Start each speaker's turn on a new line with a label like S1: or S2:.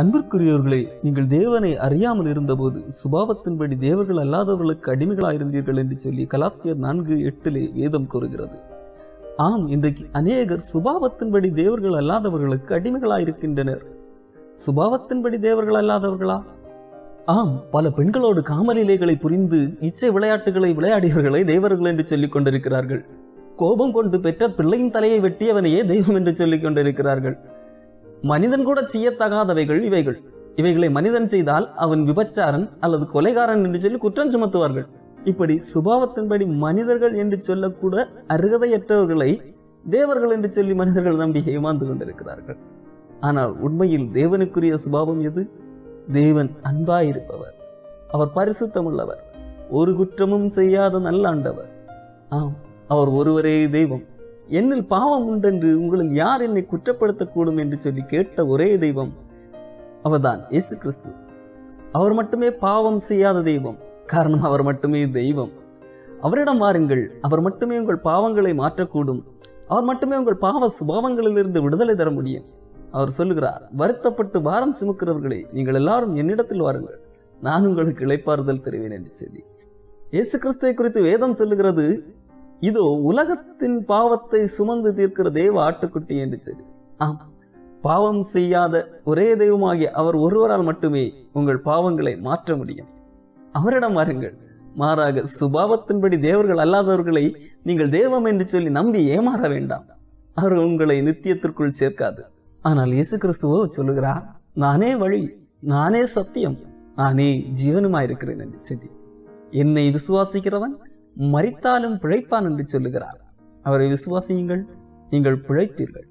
S1: அன்பிற்குரியவர்களே, நீங்கள் தேவனை அறியாமல் இருந்தபோது சுபாவத்தின்படி தேவர்கள் அல்லாதவர்களுக்கு அடிமைகளாயிருந்தீர்கள் என்று சொல்லி கலாத்தியர் 4:8 வேதம் கூறுகிறது. ஆம், இன்றைக்கு அநேகர் சுபாவத்தின்படி தேவர்கள் அல்லாதவர்களுக்கு அடிமைகளாயிருக்கின்றனர். சுபாவத்தின்படி தேவர்கள் அல்லாதவர்களா? ஆம், பல பெண்களோடு காமலீலைகளை புரிந்து இச்சை விளையாட்டுகளை விளையாடியவர்களை தேவர்கள் என்று சொல்லிக் கொண்டிருக்கிறார்கள். கோபம் கொண்டு பெற்ற பிள்ளையின் தலையை வெட்டியவனையே தெய்வம் என்று சொல்லிக் கொண்டிருக்கிறார்கள். மனிதன் கூட செய்யத்தகாதவைகள் இவைகளை மனிதன் செய்தால் அவன் விபச்சாரன் அல்லது கொலைகாரன் என்று சொல்லி குற்றம் சுமத்துவார்கள். இப்படி சுபாவத்தின்படி மனிதர்கள் என்று சொல்லக்கூட அருகதையற்றவர்களை தேவர்கள் என்று சொல்லி மனிதர்கள் நம்பி ஏமாந்து கொண்டிருக்கிறார்கள். ஆனால் உண்மையில் தேவனுக்குரிய சுபாவம் எது? தேவன் அன்பாயிருப்பவர், அவர் பரிசுத்தமுள்ளவர், ஒரு குற்றமும் செய்யாத நல்லாண்டவர். ஆம், அவர் ஒருவரே தெய்வம். என்னில் பாவம் உண்டென்று உங்களில் யார் என்னை குற்றப்படுத்தக்கூடும் என்று சொல்லி கேட்ட ஒரே தெய்வம் அவர்தான் இயேசு கிறிஸ்து. அவர் மட்டுமே பாவம் செய்யாத தெய்வம். காரணம், அவர் மட்டுமே தெய்வம். அவரிடம் வாருங்கள், அவர் மட்டுமே உங்கள் பாவங்களை மாற்றக்கூடும். அவர் மட்டுமே உங்கள் பாவ சுபாவங்களிலிருந்து விடுதலை தர முடியும். அவர் சொல்லுகிறார், வருத்தப்பட்டு பாரம் சுமக்கிறவர்களே, நீங்கள் எல்லாரும் என்னிடத்தில் வாருங்கள், நான் உங்களுக்கு இளைப்பாறுதல் தருவேன் என்று சொல்லி இயேசு கிறிஸ்துவை குறித்து வேதம் சொல்லுகிறது, இதோ உலகத்தின் பாவத்தை சுமந்து தீர்க்கிற தேவ ஆட்டுக்குட்டி என்று சொல்லி. ஆம், பாவம் செய்யாத ஒரே தெய்வமாகிய அவர் ஒருவரால் மட்டுமே உங்கள் பாவங்களை மாற்ற முடியும். அவரிடம் வாருங்கள். மாறாக சுபாவத்தின்படி தேவர்கள் அல்லாதவர்களை நீங்கள் தெய்வம் என்று சொல்லி நம்பி ஏமாற வேண்டாம். அவர் உங்களை நித்தியத்திற்குள் சேர்க்காது. ஆனால் இயேசு கிறிஸ்துவோ சொல்லுகிறார், நானே வழி, நானே சத்தியம், நானே ஜீவனுமாயிருக்கிறேன் என்று சொல்லி. என்னை விசுவாசிக்கிறவன் மரித்தாலும் பிழைப்பான் என்று சொல்லுகிறார். அவரை விசுவாசியுங்கள், நீங்கள் பிழைப்பீர்கள்.